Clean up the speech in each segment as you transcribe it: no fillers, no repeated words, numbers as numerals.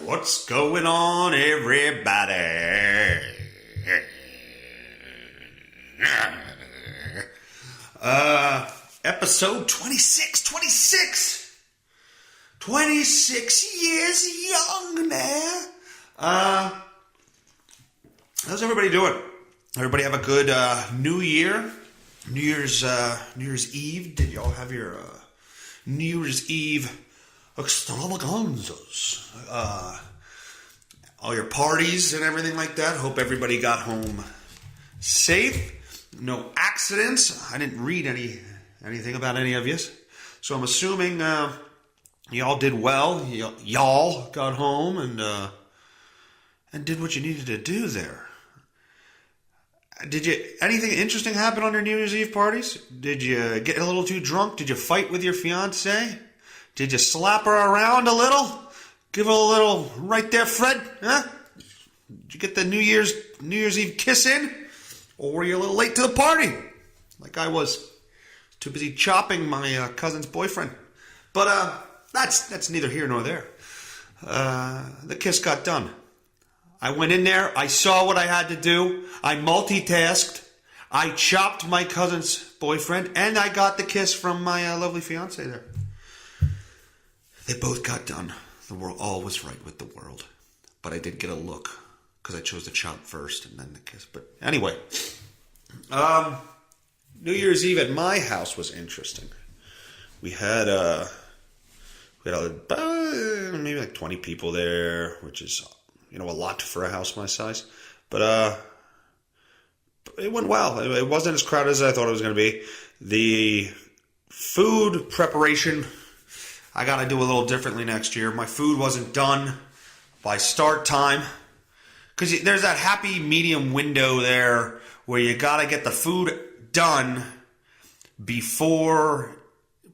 What's going on, everybody? Episode 26. 26 years young now. How's everybody doing? Everybody have a good New Year? New Year's Eve? Did y'all have your New Year's Eve extravaganzas? All your parties and everything like that. Hope everybody got home safe. No accidents. I didn't read anything about any of you. So I'm assuming y'all did well. Y'all got home and did what you needed to do there. Did anything interesting happen on your New Year's Eve parties? Did you get a little too drunk? Did you fight with your fiance? Did you slap her around a little? Give her a little right there, Fred? Huh? Did you get the New Year's Eve kiss in? Or were you a little late to the party? Like I was. Too busy chopping my cousin's boyfriend. But that's neither here nor there. The kiss got done. I went in there. I saw what I had to do. I multitasked. I chopped my cousin's boyfriend. And I got the kiss from my lovely fiance there. They both got done. The world, all was right with the world. But I did get a look. Because I chose to chop first and then the kiss. But anyway. New Year's Eve at my house was interesting. We had maybe like 20 people there. Which is, a lot for a house my size. But it went well. It wasn't as crowded as I thought it was going to be. The food preparation, I got to do a little differently next year. My food wasn't done by start time. Because there's that happy medium window there where you got to get the food done before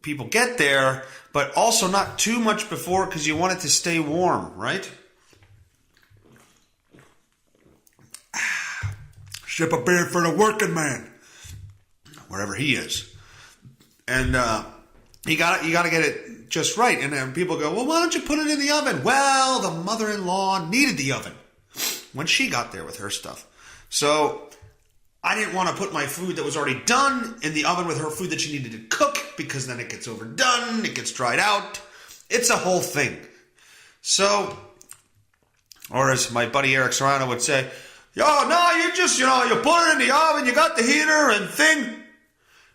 people get there, but also not too much before because you want it to stay warm, right? Sip a beer for the working man, wherever he is. And you got to get it just right. And then people go, well, why don't you put it in the oven? Well, the mother-in-law needed the oven when she got there with her stuff. So I didn't want to put my food that was already done in the oven with her food that she needed to cook because then it gets overdone, it gets dried out. It's a whole thing. So, or as my buddy Eric Serrano would say, you just, you put it in the oven, you got the heater and thing.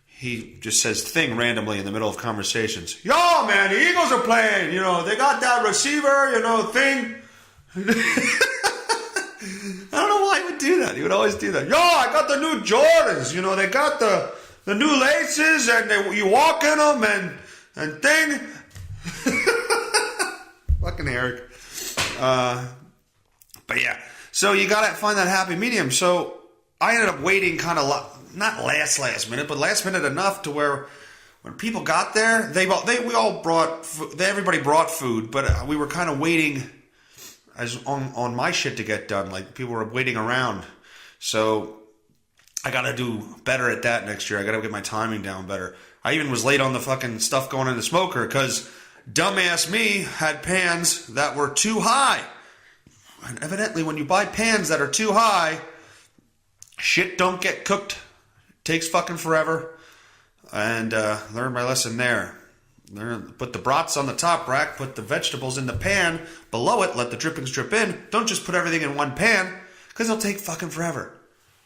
He just says thing randomly in the middle of conversations. Man, the Eagles are playing, they got that receiver, thing. I don't know why he would do that. He would always do that. I got the new Jordans. They got the new laces and you walk in them and thing. Fucking Eric. But yeah. So you got to find that happy medium. So I ended up waiting kind of not last minute, but last minute enough to where when people got there, everybody brought food, but we were kind of waiting as on my shit to get done. Like people were waiting around. So I got to do better at that next year. I got to get my timing down better. I even was late on the fucking stuff going in the smoker because dumbass me had pans that were too high. And evidently when you buy pans that are too high, shit don't get cooked. It takes fucking forever. And learned my lesson there. Put the brats on the top rack, put the vegetables in the pan below it, let the drippings drip in. Don't just put everything in one pan, because it'll take fucking forever.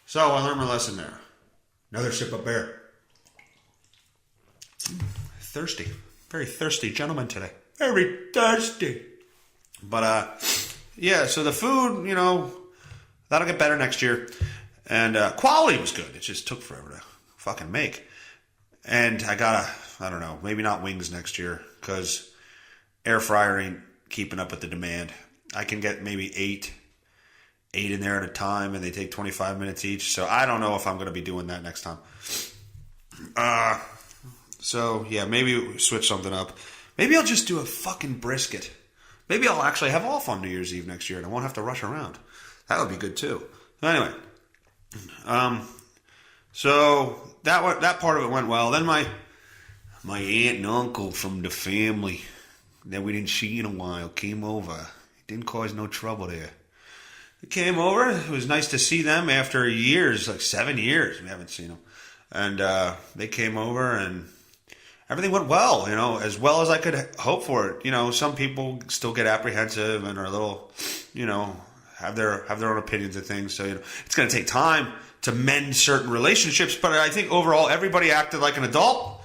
So I learned my lesson there. Another sip of beer. Thirsty. Very thirsty gentleman today. Very thirsty. But, so the food, that'll get better next year. And quality was good. It just took forever to fucking make. And I got I don't know, maybe not wings next year because air fryer ain't keeping up with the demand. I can get maybe eight in there at a time, and they take 25 minutes each. So I don't know if I'm going to be doing that next time. So yeah, maybe switch something up. Maybe I'll just do a fucking brisket. Maybe I'll actually have off on New Year's Eve next year, and I won't have to rush around. That would be good too. Anyway, so that part of it went well. Then my aunt and uncle from the family that we didn't see in a while came over. It didn't cause no trouble there. They came over. It was nice to see them after years, like 7 years. We haven't seen them. And they came over, and everything went well, as well as I could hope for it. Some people still get apprehensive and are a little, have their own opinions of things. So, it's going to take time to mend certain relationships. But I think overall, everybody acted like an adult.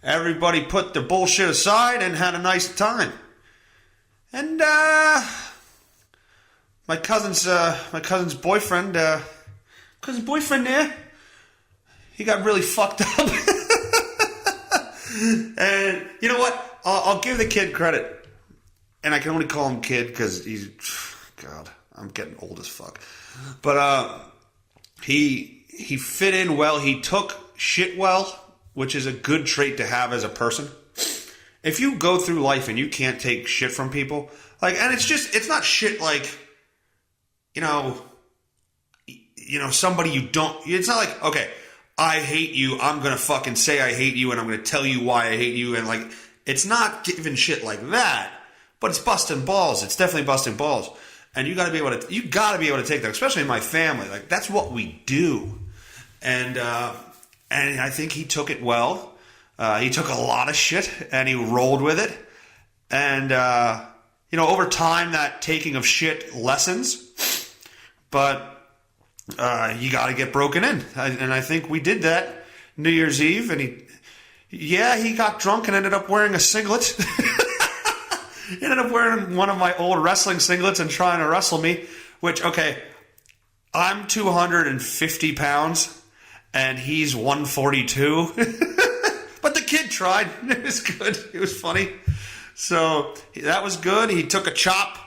Everybody put their bullshit aside and had a nice time. And my cousin's boyfriend, there, he got really fucked up. And you know what? I'll give the kid credit. And I can only call him kid because God, I'm getting old as fuck. But he fit in well. He took shit well, which is a good trait to have as a person. If you go through life and you can't take shit from people, and it's not shit like, somebody you don't, it's not like, okay, I hate you, I'm going to fucking say I hate you, and I'm going to tell you why I hate you, and it's not giving shit like that, but it's busting balls. It's definitely busting balls. And you got to be able to take that, especially in my family. That's what we do. And I think he took it well. He took a lot of shit, and he rolled with it. And, over time, that taking of shit lessens. But you got to get broken in. And I think we did that New Year's Eve. And he got drunk and ended up wearing a singlet. He ended up wearing one of my old wrestling singlets and trying to wrestle me. Which, okay, I'm 250 pounds and he's 142. But the kid tried. It was good. It was funny. So that was good. He took a chop.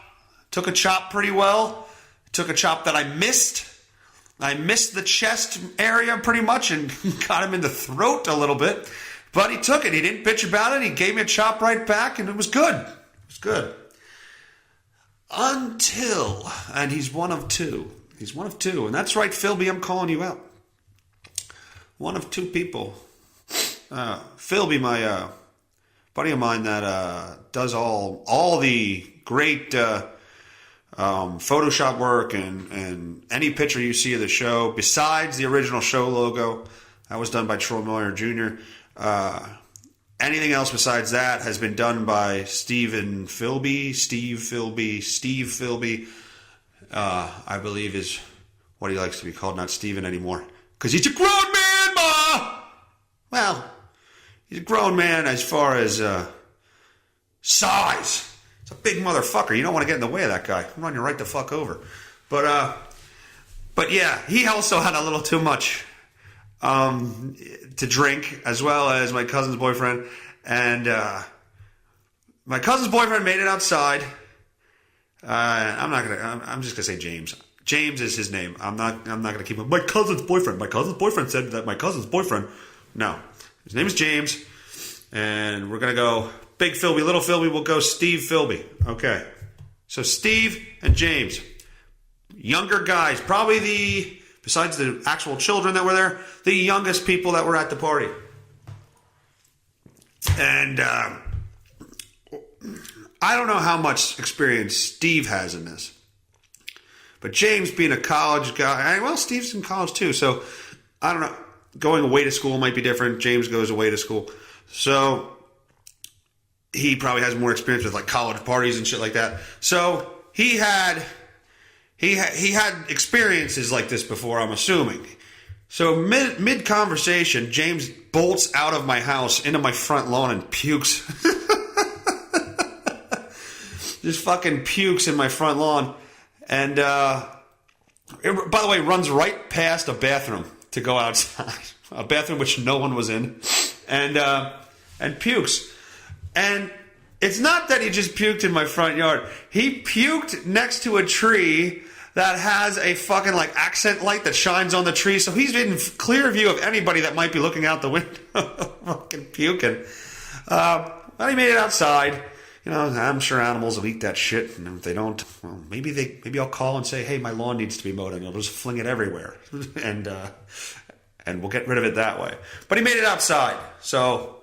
Took a chop pretty well. Took a chop that I missed. I missed the chest area pretty much and got him in the throat a little bit. But he took it. He didn't bitch about it. He gave me a chop right back, and it was good. It was good. And he's one of two. He's one of two. And that's right, Philby, I'm calling you out. One of two people. Philby, my buddy of mine that does all the great Photoshop work and any picture you see of the show, besides the original show logo, that was done by Troy Moyer Jr. Anything else besides that has been done by Steve Philby, I believe is what he likes to be called, not Steven anymore. Because he's a grown man, Ma! Well, he's a grown man as far as size. It's a big motherfucker. You don't want to get in the way of that guy. He'll run you right the fuck over. But yeah, he also had a little too much to drink, as well as my cousin's boyfriend. And my cousin's boyfriend made it outside. I'm just gonna say James. James is his name. I'm not gonna keep him. My cousin's boyfriend. My cousin's boyfriend said that my cousin's boyfriend. No, his name is James, and we're gonna go Big Philby, Little Philby. We'll go Steve Philby. Okay, so Steve and James, younger guys, probably besides the actual children that were there, the youngest people that were at the party. And I don't know how much experience Steve has in this. But James being a college guy, well, Steve's in college too, so I don't know. Going away to school might be different. James goes away to school. So he probably has more experience with like college parties and shit like that. So he had experiences like this before, I'm assuming. So mid conversation, James bolts out of my house into my front lawn and pukes. Just fucking pukes in my front lawn. And by the way, runs right past a bathroom to go outside. A bathroom which no one was in. And and pukes. And it's not that he just puked in my front yard. He puked next to a tree that has a fucking like accent light that shines on the tree. So he's in clear view of anybody that might be looking out the window fucking puking. But he made it outside. You know, I'm sure animals will eat that shit, and if they don't, well, maybe I'll call and say, hey, my lawn needs to be mowed, and I'll just fling it everywhere, and we'll get rid of it that way. But he made it outside, so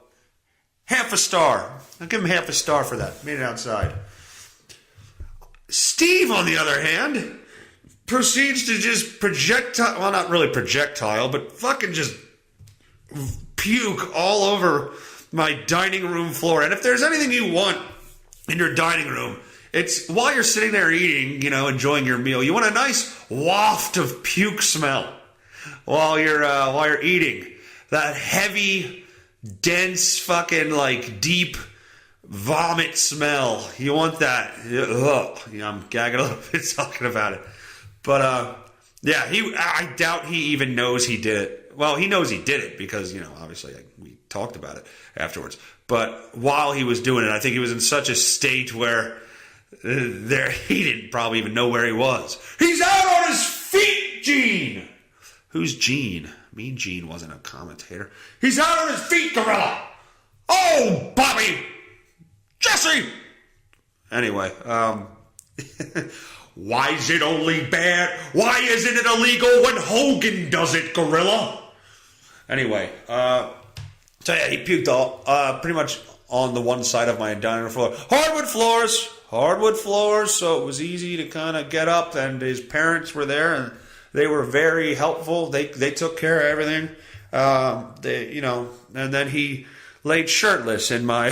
half a star. I'll give him half a star for that. Made it outside. Steve, on the other hand, proceeds to just projectile, well, not really projectile, but fucking just puke all over my dining room floor. And if there's anything you want in your dining room, it's while you're sitting there eating, you know, enjoying your meal, you want a nice waft of puke smell while you're eating. That heavy, dense, fucking like deep vomit smell. You want that. Ugh. You know, I'm gagging a little bit talking about it. But yeah, I doubt he even knows he did it. Well, he knows he did it because, you know, obviously we talked about it afterwards. But while he was doing it, I think he was in such a state where he didn't probably even know where he was. He's out on his feet, Gene! Who's Gene? Mean Gene wasn't a commentator. He's out on his feet, Gorilla! Oh, Bobby! Jesse! Anyway, why is it only bad? Why isn't it illegal when Hogan does it, Gorilla? Anyway, so yeah, he puked all, pretty much on the one side of my dining room floor. Hardwood floors, so it was easy to kind of get up, and his parents were there, and they were very helpful. They took care of everything. And then he laid shirtless in my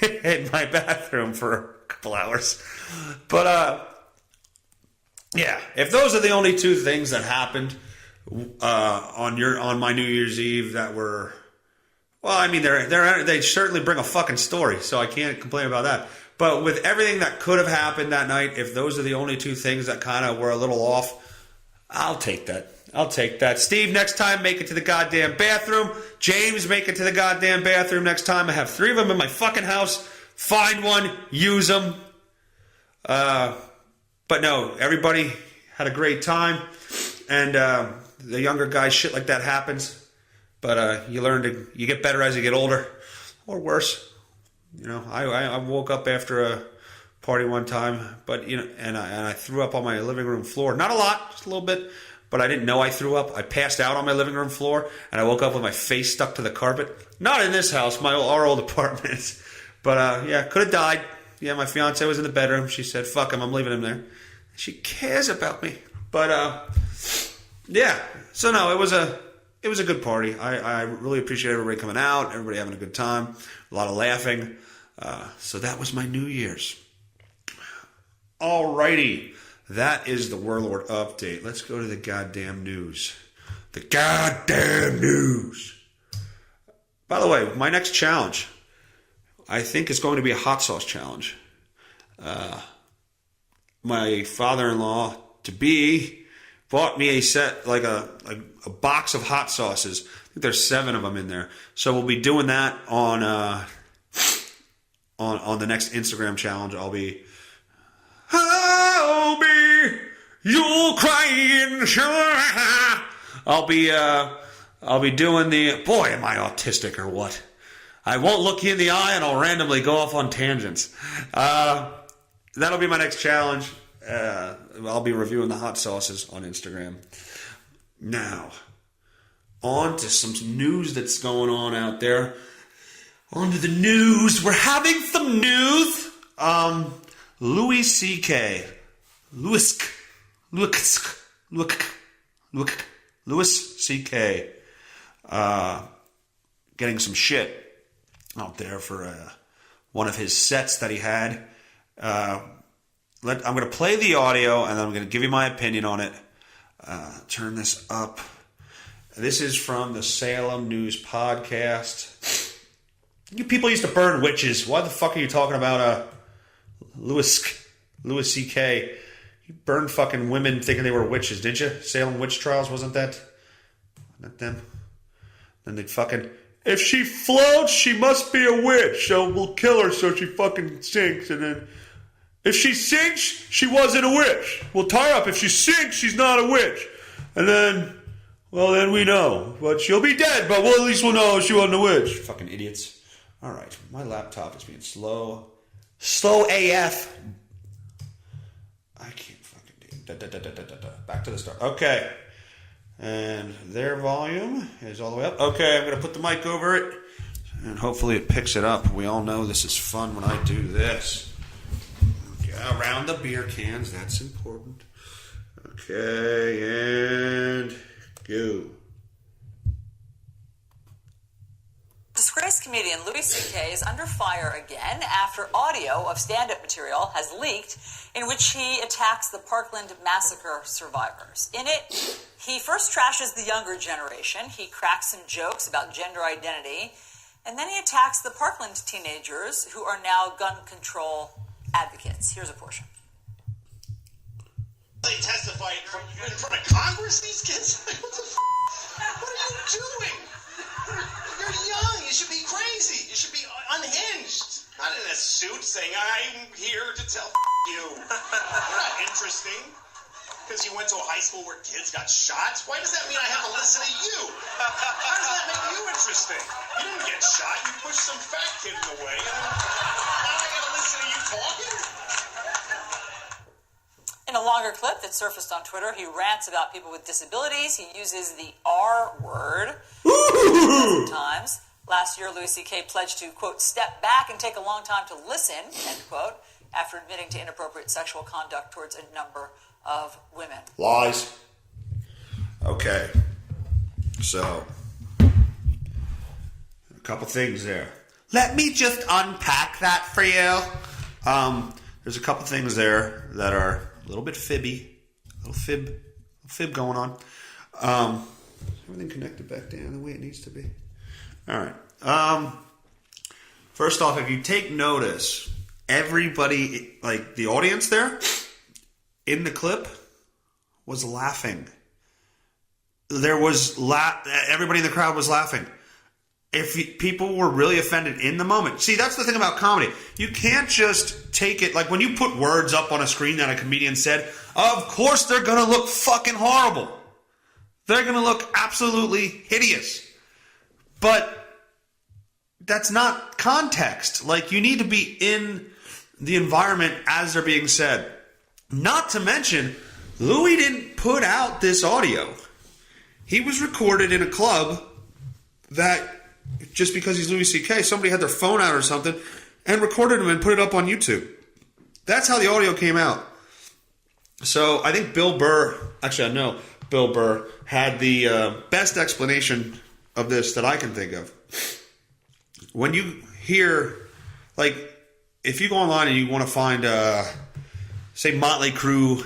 in my bathroom for a couple hours. But yeah, if those are the only two things that happened on my New Year's Eve that were, well, I mean, they certainly bring a fucking story, so I can't complain about that. But with everything that could have happened that night, if those are the only two things that kind of were a little off, I'll take that. Steve, next time, make it to the goddamn bathroom. James, make it to the goddamn bathroom next time. I have 3 of them in my fucking house. Find one, use them. But no, everybody had a great time. And the younger guys, shit like that happens. But you get better as you get older, or worse. You know, I woke up after a party one time, but you know, and I threw up on my living room floor. Not a lot, just a little bit, but I didn't know I threw up. I passed out on my living room floor, and I woke up with my face stuck to the carpet. Not in this house, our old apartment. But yeah, could have died. Yeah, my fiance was in the bedroom. She said, "Fuck him, I'm leaving him there." She cares about me. But yeah, so no, it was a good party. I really appreciate everybody coming out, everybody having a good time, a lot of laughing. So that was my New Year's. Alrighty, that is the Warlord update. Let's go to the goddamn news. The goddamn news. By the way, my next challenge, I think, is going to be a hot sauce challenge. My father-in-law to be bought me a set, like a box of hot sauces. I think there's 7 of them in there. So we'll be doing that on the next Instagram challenge. I'll be you crying. I'll be doing the, boy, am I autistic or what? I won't look you in the eye and I'll randomly go off on tangents. That'll be my next challenge. I'll be reviewing the hot sauces on Instagram. Now, on to some news that's going on out there. On to the news. We're having some news. Louis C.K. Louis C.K. Getting some shit out there for one of his sets that he had. I'm going to play the audio, and then I'm going to give you my opinion on it. Turn this up. This is from the Salem News Podcast. You people used to burn witches. Why the fuck are you talking about Louis C.K.? You burned fucking women thinking they were witches, didn't you? Salem witch trials, wasn't that them? Then they'd fucking if she floats, she must be a witch. So we'll kill her so she fucking sinks. And then if she sinks, she wasn't a witch. We'll tie her up. If she sinks, she's not a witch. And then, well, then we know. But she'll be dead, but at least we'll know she wasn't a witch. Fucking idiots. All right, my laptop is being slow. Slow AF. I can't fucking do it. Back to the start. Okay. And their volume is all the way up. Okay, I'm going to put the mic over it. And hopefully it picks it up. We all know this is fun when I do this. Okay, around the beer cans. That's important. Okay, and go. Disgraced comedian Louis C.K. is under fire again after audio of stand-up material has leaked in which he attacks the Parkland massacre survivors. In it, he first trashes the younger generation, he cracks some jokes about gender identity, and then he attacks the Parkland teenagers who are now gun control advocates. Here's a portion. They testified in front of Congress, these kids? What the f***? What are you doing? You're young. You should be crazy. You should be unhinged. Not in a suit saying, I'm here to tell you. You're not interesting. Because you went to a high school where kids got shot? Why does that mean I have to listen to you? How does that make you interesting? You didn't get shot. You pushed some fat kid in the way. And now I got to listen to you talking? In a longer clip that surfaced on Twitter, he rants about people with disabilities. He uses the R word times. Last year, Louis C.K. pledged to, quote, step back and take a long time to listen, end quote, after admitting to inappropriate sexual conduct towards a number of women. Lies. Okay. So, a couple things there. Let me just unpack that for you. There's a couple things there that are a little bit fibby. A little fib going on. Everything connected back down the way it needs to be. All right. First off, if you take notice, everybody, like the audience there, in the clip, was laughing. There was everybody in the crowd was laughing. If people were really offended in the moment. See, that's the thing about comedy. You can't just take it, like when you put words up on a screen that a comedian said, of course they're going to look fucking horrible. They're going to look absolutely hideous. But that's not context. Like, you need to be in the environment as they're being said. Not to mention, Louis didn't put out this audio. He was recorded in a club that, just because he's Louis C.K., somebody had their phone out or something and recorded him and put it up on YouTube. That's how the audio came out. So I think Bill Burr had the best explanation of this that I can think of. When you hear, like, if you go online and you want to find, say, Motley Crue,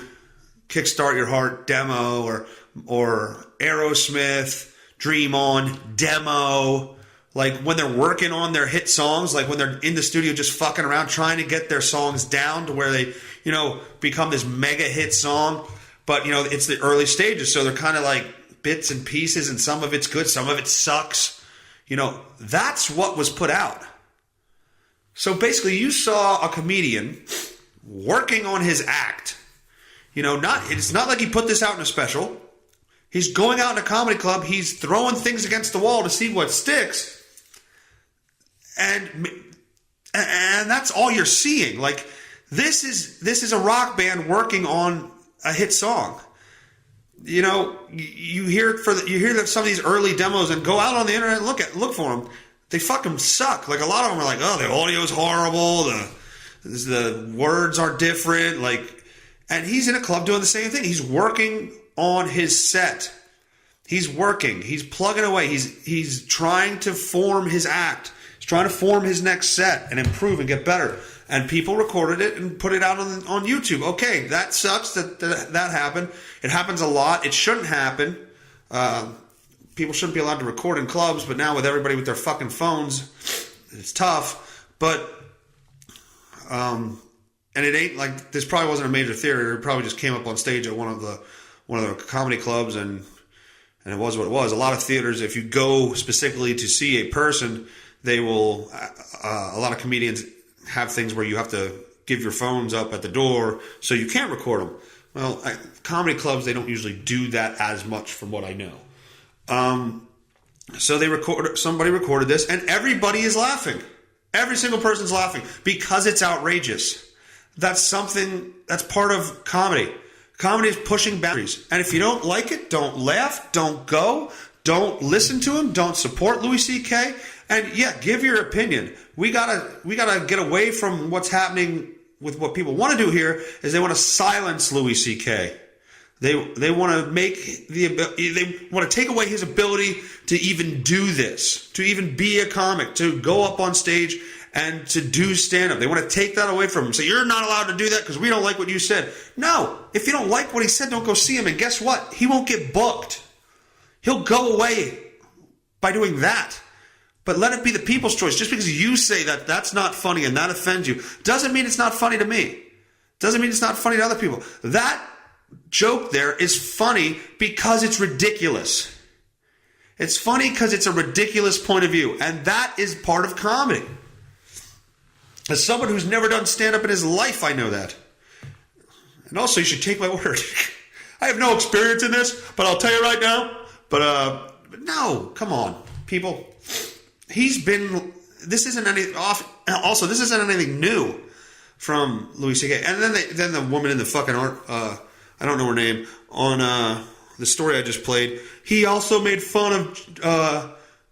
Kickstart Your Heart demo, or Aerosmith, Dream On demo, like when they're working on their hit songs, like when they're in the studio just fucking around trying to get their songs down to where they, become this mega hit song. But, it's the early stages, so they're kind of like bits and pieces, and some of it's good, some of it sucks. That's what was put out. So basically, you saw a comedian working on his act. It's not like he put this out in a special. He's going out in a comedy club. He's throwing things against the wall to see what sticks. And that's all you're seeing. Like, this is a rock band working on a hit song. You hear some of these early demos and go out on the internet and look for them. They fucking suck. Like, a lot of them are like, oh, the audio's horrible. The words are different. Like, and he's in a club doing the same thing. He's working on his set. He's working. He's plugging away. He's trying to form his act. He's trying to form his next set and improve and get better. And people recorded it and put it out on YouTube. Okay, that sucks that happened. It happens a lot. It shouldn't happen. People shouldn't be allowed to record in clubs, but now with everybody with their fucking phones, it's tough. But and it ain't like this. Probably wasn't a major theater. It probably just came up on stage at one of the comedy clubs and And it was what it was. A lot of theaters, if you go specifically to see a person, they will, a lot of comedians have things where you have to give your phones up at the door so you can't record them. Well, comedy clubs, they don't usually do that as much from what I know. So somebody recorded this, and everybody is laughing. Every single person's laughing because it's outrageous. That's part of comedy. Comedy is pushing boundaries. And if you don't like it, don't laugh, don't go, don't listen to him, don't support Louis C.K. And yeah, give your opinion. We gotta get away from what's happening with what people want to do here is they want to silence Louis C.K. They want to they want to take away his ability to even do this, to even be a comic, to go up on stage and to do stand-up. They want to take that away from him. Say, you're not allowed to do that because we don't like what you said. No, if you don't like what he said, don't go see him. And guess what? He won't get booked. He'll go away by doing that. But let it be the people's choice. Just because you say that that's not funny and that offends you, doesn't mean it's not funny to me. Doesn't mean it's not funny to other people. That joke there is funny because it's ridiculous. It's funny because it's a ridiculous point of view. And that is part of comedy. As someone who's never done stand-up in his life, I know that. And also, you should take my word. I have no experience in this, but I'll tell you right now. But no, come on, people. This isn't anything new from Louis C.K. And then the woman in the fucking art, I don't know her name, on the story I just played. He also made fun of,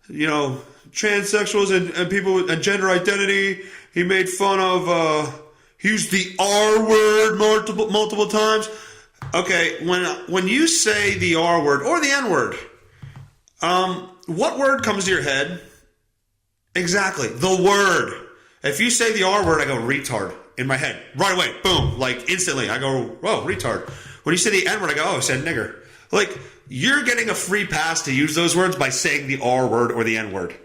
transsexuals and people with gender identity. He made fun of, he used the R word multiple times. Okay, when you say the R word or the N word, what word comes to your head? Exactly, the word. If you say the R word, I go retard in my head. Right away, boom, like instantly. I go, oh, retard. When you say the N word, I go, oh, I said nigger. Like, you're getting a free pass to use those words by saying the R word or the N word.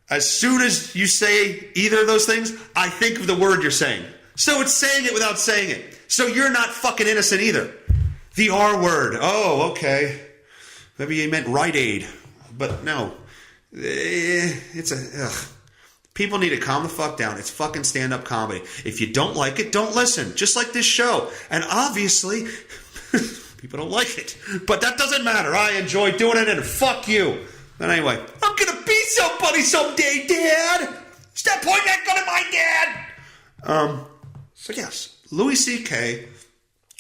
As soon as you say either of those things, I think of the word you're saying. So it's saying it without saying it. So you're not fucking innocent either. The R word. Oh, okay. Maybe you meant Rite Aid. But no. People need to calm the fuck down. It's fucking stand-up comedy. If you don't like it, don't listen. Just like this show. And obviously, people don't like it. But that doesn't matter. I enjoy doing it, and fuck you. But anyway, I'm going to be somebody someday, Dad. Stop pointing that gun at my dad. So yes, Louis C.K.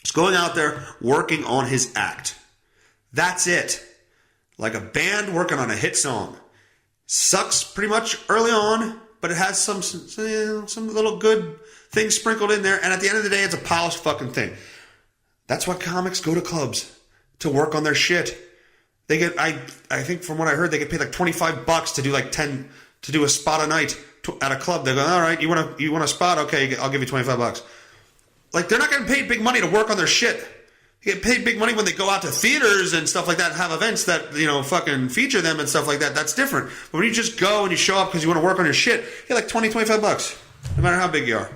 is going out there working on his act. That's it. Like a band working on a hit song. Sucks pretty much early on, but it has some little good things sprinkled in there. And at the end of the day, it's a polished fucking thing. That's why comics go to clubs, to work on their shit. They get, I think from what I heard, they get paid like $25 to do like 10, to do a spot a night at a club. They go, all right, you want a spot? Okay, I'll give you $25. Like, they're not getting paid big money to work on their shit. They get paid big money when they go out to theaters and stuff like that and have events that, fucking feature them and stuff like that. That's different. But when you just go and you show up because you want to work on your shit, you get like $20, $25, no matter how big you are.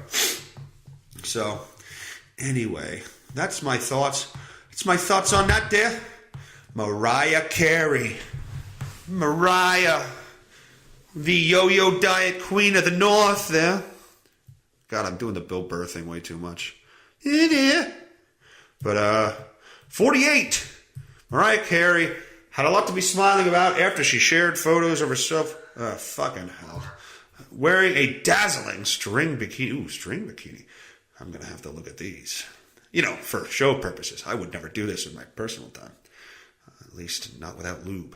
So, anyway, that's my thoughts. It's my thoughts on that there. Mariah Cary. Mariah. The yo-yo diet queen of the north there. God, I'm doing the Bill Burr thing way too much. Yeah. But, 48. Mariah Cary had a lot to be smiling about after she shared photos of herself. Fucking hell. Wearing a dazzling string bikini. Ooh, string bikini. I'm going to have to look at these. For show purposes. I would never do this in my personal time. At least not without lube.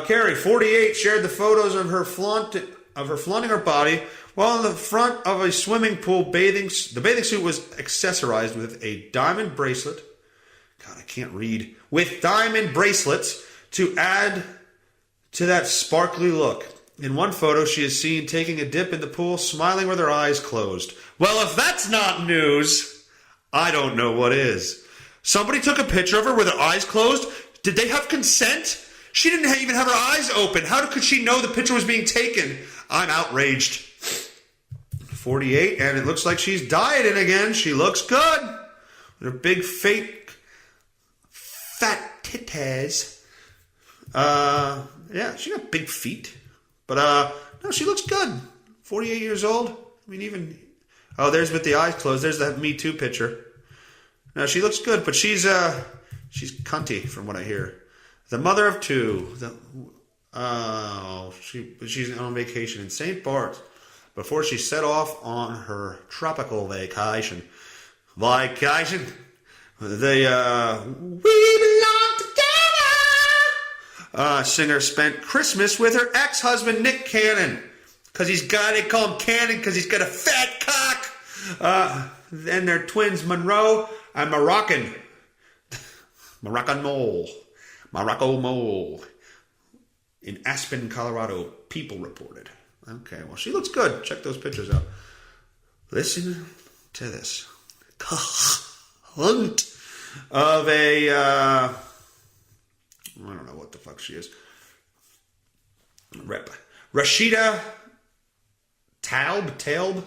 Cary, 48, shared the photos of her flaunting her body while in the front of a swimming pool bathing. The bathing suit was accessorized with a diamond bracelet. God, I can't read. With diamond bracelets to add to that sparkly look. In one photo, she is seen taking a dip in the pool, smiling with her eyes closed. Well, if that's not news, I don't know what is. Somebody took a picture of her with her eyes closed. Did they have consent? She didn't even have her eyes open. How could she know the picture was being taken? I'm outraged. 48, and it looks like she's dieting again. She looks good. With her big, fake, fat titties. Yeah, she got big feet. But, no, she looks good. 48 years old. I mean, even... Oh, there's with the eyes closed. There's that Me Too picture. No, she looks good, but she's cunty from what I hear. The mother of two. She's on vacation in St. Bart's before she set off on her tropical vacation. Vacation. We belong together. Singer spent Christmas with her ex-husband Nick Cannon because they call him Cannon because he's got a fat cock. And their twins Monroe and Morocco Mole in Aspen, Colorado. People reported. Okay, well, she looks good. Check those pictures out. Listen to this. Hunt of a I don't know what the fuck she is. Rashida Taub,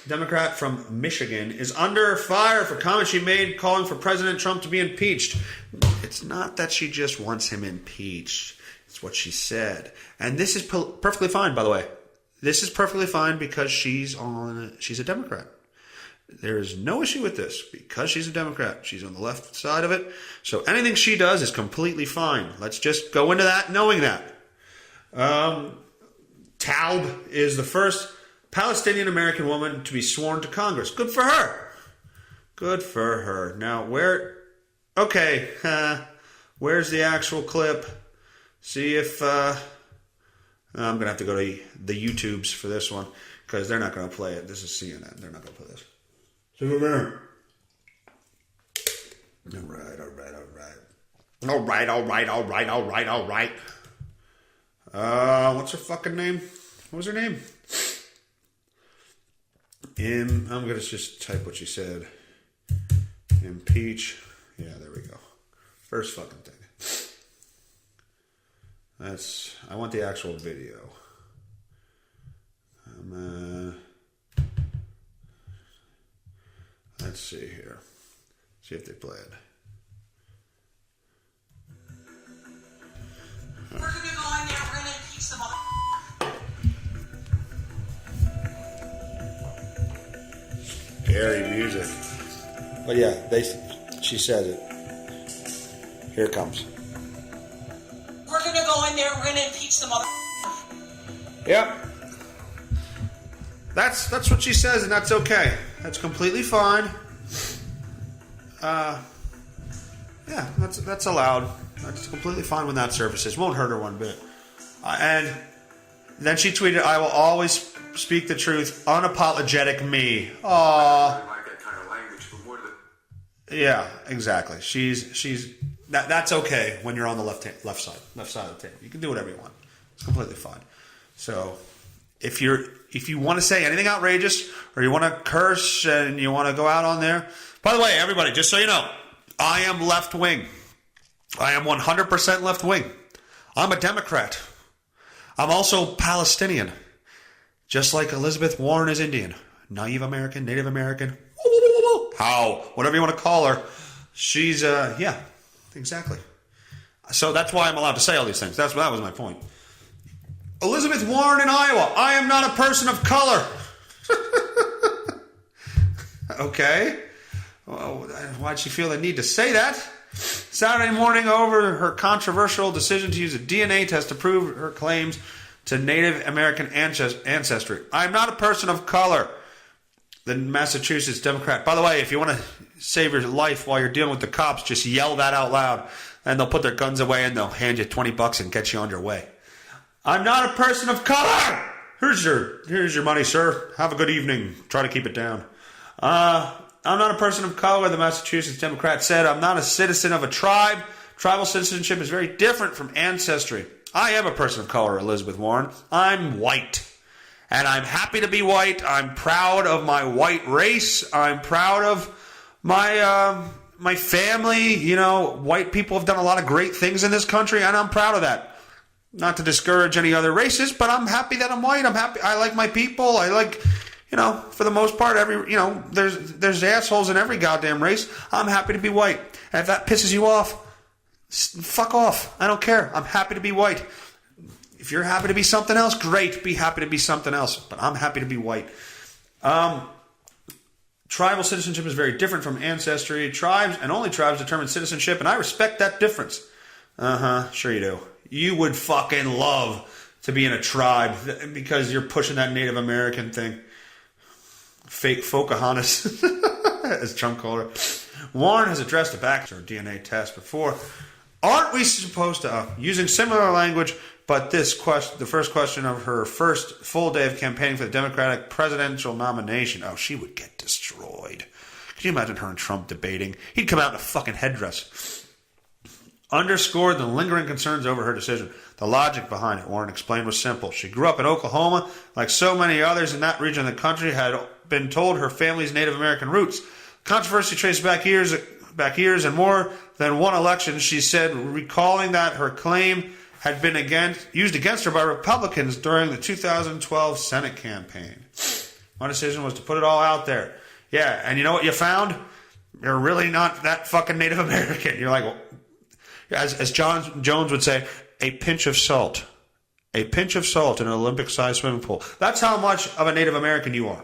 Democrat from Michigan, is under fire for comments she made calling for President Trump to be impeached. It's not that she just wants him impeached. It's what she said. And this is perfectly fine, by the way. This is perfectly fine because she's a Democrat. There's no issue with this because she's a Democrat. She's on the left side of it. So anything she does is completely fine. Let's just go into that knowing that. Taub is the first Palestinian-American woman to be sworn to Congress. Good for her. Good for her. Now, where's the actual clip? See if... I'm going to have to go to the YouTubes for this one because they're not going to play it. This is CNN. They're not going to play this. So over there. All right. What's her fucking name? What was her name? I'm going to just type what she said. Impeach. Yeah, there we go. First fucking thing. I want the actual video. Let's see here. See if they play it. We're going to go in there, we're going to impeach them all. Scary music. But yeah, she said it. Here it comes. We're going to go in there, we're going to impeach them all. Yep. That's what she says, and that's okay. That's completely fine. Yeah, that's allowed. That's completely fine when that surfaces. Won't hurt her one bit. And then she tweeted, "I will always speak the truth, unapologetic me." Aww. I like that kind of language, but more to Yeah, exactly. She's that's okay when you're on the left side of the table. You can do whatever you want. It's completely fine. So if you want to say anything outrageous or you want to curse and you want to go out on there, by the way, everybody, just so you know, I am left wing. I am 100% left wing. I'm a Democrat. I'm also Palestinian, just like Elizabeth Warren is Indian, naive American, Native American. Whatever you want to call her, she's yeah, exactly. So that's why I'm allowed to say all these things. That was my point. Elizabeth Warren in Iowa. I am not a person of color. Okay. Well, why'd she feel the need to say that? Saturday morning over her controversial decision to use a DNA test to prove her claims to Native American ancestry. I'm not a person of color. The Massachusetts Democrat. By the way, if you want to save your life while you're dealing with the cops, just yell that out loud, and they'll put their guns away and they'll hand you $20 and get you on your way. I'm not a person of color. Here's your money, sir. Have a good evening. Try to keep it down. I'm not a person of color, the Massachusetts Democrat said. I'm not a citizen of a tribe. Tribal citizenship is very different from ancestry. I am a person of color, Elizabeth Warren. I'm white. And I'm happy to be white. I'm proud of my white race. I'm proud of my family. You know, white people have done a lot of great things in this country, and I'm proud of that. Not to discourage any other races, but I'm happy that I'm white. I'm happy. I like my people. I like, you know, for the most part, there's assholes in every goddamn race. I'm happy to be white. And if that pisses you off, Fuck off. I don't care. I'm happy to be white. If you're happy to be something else, great. Be happy to be something else. But I'm happy to be white. Tribal citizenship is very different from ancestry. Tribes and only tribes determine citizenship, and I respect that difference. Sure you do. You would fucking love to be in a tribe because you're pushing that Native American thing. Fake Pocahontas, as Trump called her. Warren has addressed the backstory DNA test before. Aren't we supposed to, using similar language, but the first question of her first full day of campaigning for the Democratic presidential nomination. Oh, she would get destroyed. Could you imagine her and Trump debating? He'd come out in a fucking headdress. Underscored the lingering concerns over her decision. The logic behind it, Warren explained, was simple. She grew up in Oklahoma. Like so many others in that region of the country, had been told her family's Native American roots. Controversy traced back years and more than one election, she said, recalling that her claim had been used against her by Republicans during the 2012 Senate campaign. My decision was to put it all out there. Yeah, and you know what you found? You're really not that fucking Native American. You're like, well, as John Jones would say, a pinch of salt. A pinch of salt in an Olympic-sized swimming pool. That's how much of a Native American you are.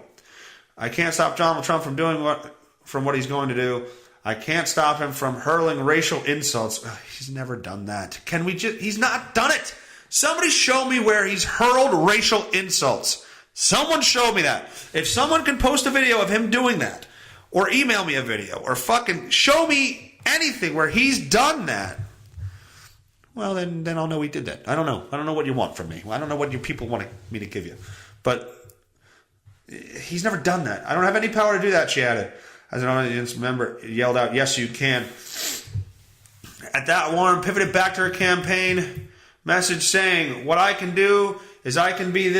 I can't stop Donald Trump from doing what he's going to do. I can't stop him from hurling racial insults. Ugh, he's never done that. He's not done it. Somebody show me where he's hurled racial insults. Someone show me that. If someone can post a video of him doing that, or email me a video, or fucking show me anything where he's done that, well, then I'll know he did that. I don't know. I don't know what you want from me. I don't know what you people want me to give you. But he's never done that. I don't have any power to do that, she added. As an audience member yelled out, "Yes, you can." At that, Warren pivoted back to her campaign message saying, "What I can do is I can be in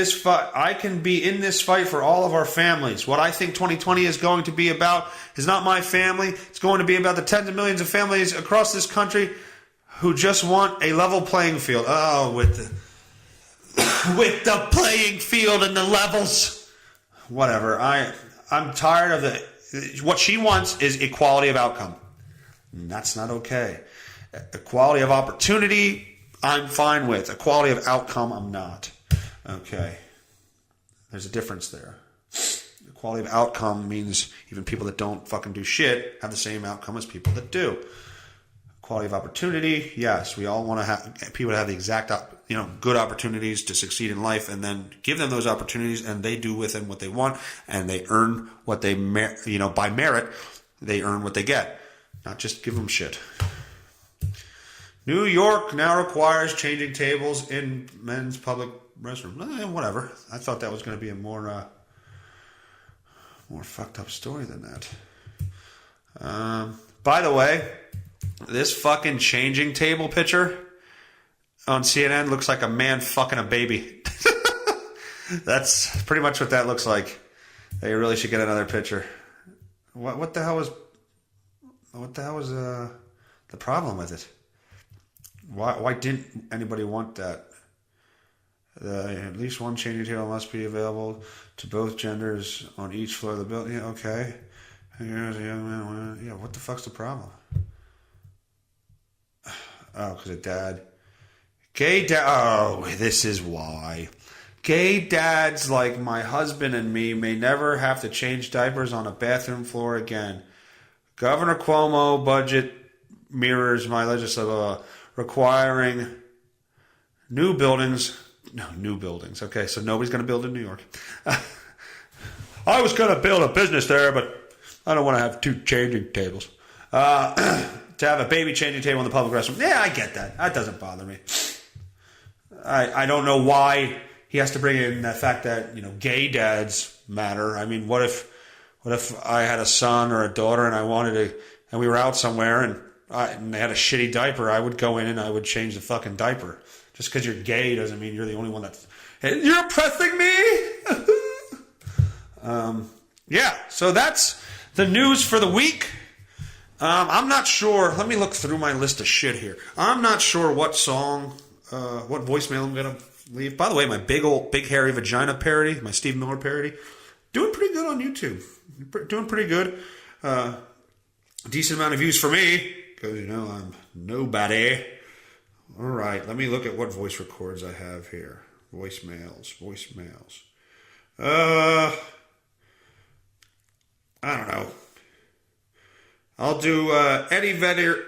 this fight for all of our families. What I think 2020 is going to be about is not my family. It's going to be about the tens of millions of families across this country who just want a level playing field." Oh, with the playing field and the levels. Whatever. I'm tired of the... What she wants is equality of outcome. And that's not okay. Equality of opportunity, I'm fine with. Equality of outcome, I'm not. Okay. There's a difference there. Equality of outcome means even people that don't fucking do shit have the same outcome as people that do. Quality of opportunity, yes, we all want to have people to have the exact, good opportunities to succeed in life, and then give them those opportunities, and they do with them what they want, and they earn what they, by merit, they earn what they get, not just give them shit. New York now requires changing tables in men's public restrooms. Whatever. I thought that was going to be a more fucked up story than that. By the way, this fucking changing table picture on CNN looks like a man fucking a baby. That's pretty much what that looks like. They really should get another picture. What the hell was the problem with it? Why didn't anybody want that? At least one changing table must be available to both genders on each floor of the building. Yeah, okay. Here's a young man. Yeah, what the fuck's the problem? Oh, because of dad. Gay dad. Oh, this is why. Gay dads like my husband and me may never have to change diapers on a bathroom floor again. Governor Cuomo budget mirrors my legislative requiring new buildings. No, new buildings. Okay, so nobody's going to build in New York. I was going to build a business there, but I don't want to have two changing tables. To have a baby changing table in the public restroom. Yeah, I get that. That doesn't bother me. I don't know why he has to bring in the fact that, gay dads matter. I mean, what if I had a son or a daughter and we were out somewhere and they had a shitty diaper, I would go in and I would change the fucking diaper. Just because you're gay doesn't mean you're the only one that's... Hey, you're oppressing me? Yeah, so that's the news for the week. I'm not sure. Let me look through my list of shit here. I'm not sure what song, what voicemail I'm going to leave. By the way, my big hairy vagina parody, my Steve Miller parody, doing pretty good on YouTube. Doing pretty good. Decent amount of views for me. because, I'm nobody. All right, let me look at what voice records I have here. Voicemails. I don't know. I'll do Eddie Vedder,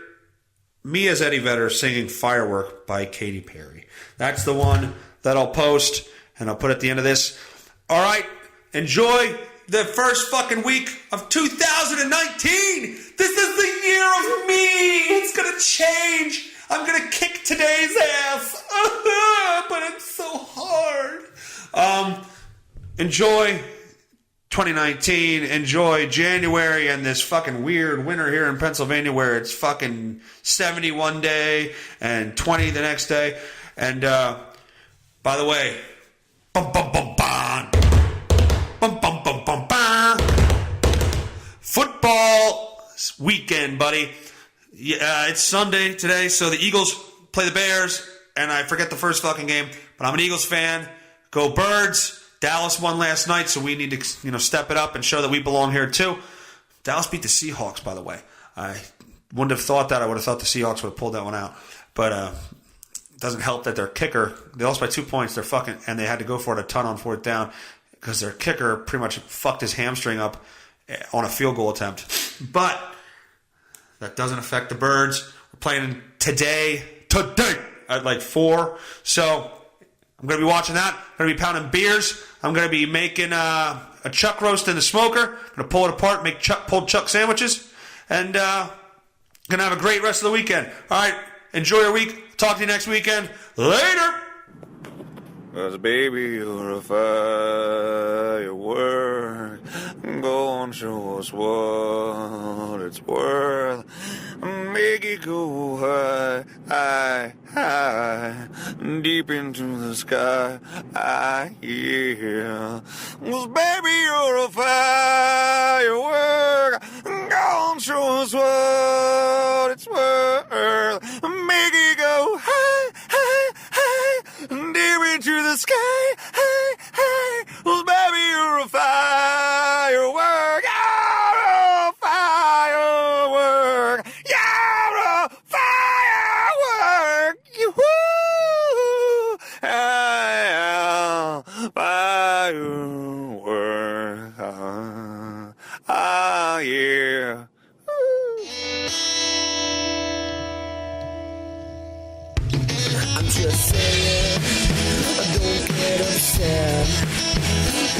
me as Eddie Vedder singing Firework by Katy Perry. That's the one that I'll post, and I'll put at the end of this. All right, enjoy the first fucking week of 2019. This is the year of me. It's going to change. I'm going to kick today's ass. But it's so hard. Enjoy 2019. Enjoy January and this fucking weird winter here in Pennsylvania where it's fucking 70 one day and 20 the next day. And by the way, bum bum bum bum. Bum bum bum bum bum. Football weekend, buddy. Yeah, it's Sunday today, so the Eagles play the Bears, and I forget the first fucking game, but I'm an Eagles fan. Go Birds. Dallas won last night, so we need to step it up and show that we belong here too. Dallas beat the Seahawks, by the way. I wouldn't have thought that. I would have thought the Seahawks would have pulled that one out. But it doesn't help that their kicker, they lost by 2 points, and they had to go for it a ton on fourth down because their kicker pretty much fucked his hamstring up on a field goal attempt. But that doesn't affect the Birds. We're playing today at like 4. So I'm going to be watching that. I'm going to be pounding beers. I'm going to be making a chuck roast in the smoker. I'm going to pull it apart, make pulled chuck sandwiches. And going to have a great rest of the weekend. All right. Enjoy your week. Talk to you next weekend. Later. 'Cause baby, you're a firework. Go and show us what it's worth. Make it go high, high, high, deep into the sky. Yeah. 'Cause baby, you're a firework. Go and show us what it's worth. Make it go high, high, high, deep into the sky. Hey, hey, well, baby, you're a firework. You're a firework. You're a firework. Yoo-hoo. Firework. Yeah. I'm just saying, don't get upset.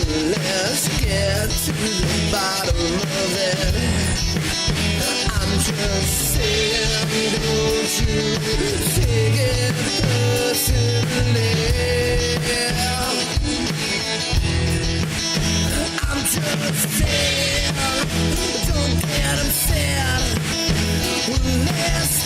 Let's get to the bottom of it. I'm just saying, don't you take it personally. I'm just saying, don't get upset. Let's